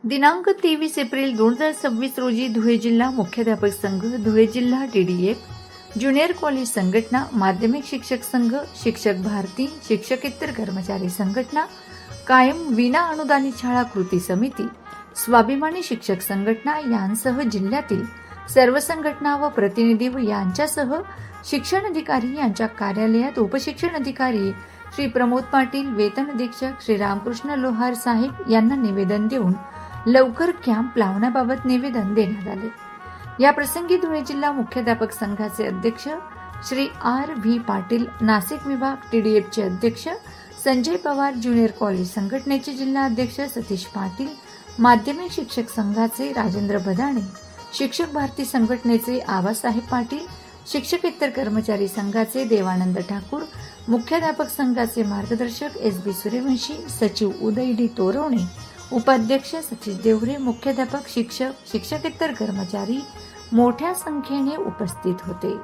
दिनांक 23 एप्रिल 2026 रोजी धुळे जिल्हा मुख्याध्यापक संघ, धुळे जिल्हा DDF, ज्युनियर कॉलेज संघटना, माध्यमिक शिक्षक संघ, शिक्षक भारती, शिक्षकेतर कर्मचारी संघटना, कायम विना अनुदानित शाळा कृती समिती, स्वाभिमानी शिक्षक संघटना यांसह जिल्ह्यातील सर्व संघटना व प्रतिनिधी व यांच्यासह शिक्षण अधिकारी यांच्या कार्यालयात उपशिक्षण अधिकारी श्री प्रमोद पाटील, वेतन अधीक्षक श्री रामकृष्ण लोहार साहेब यांना निवेदन देऊन लवकर कॅम्प लावण्याबाबत निवेदन देण्यात आले। या प्रसंगी धुळे जिल्हा मुख्याध्यापक संघाचे अध्यक्ष श्री R.V. पाटील, नाशिक विभाग TDF चे अध्यक्ष संजय पवार, ज्युनियर कॉलेज संघटनेचे जिल्हा अध्यक्ष सतीश पाटील, माध्यमिक शिक्षक संघाचे राजेंद्र बदाणे, शिक्षक भारती संघटनेचे आबासाहेब पाटील, शिक्षकेतर कर्मचारी संघाचे देवानंद ठाकूर, मुख्याध्यापक संघाचे मार्गदर्शक SB सूर्यवंशी, सचिव उदय D. तोरवणे, उपाध्यक्ष सतीश देवरे, मुख्याध्यापक, शिक्षक, शिक्षकेतर कर्मचारी मोठ्या संख्येने उपस्थित होते।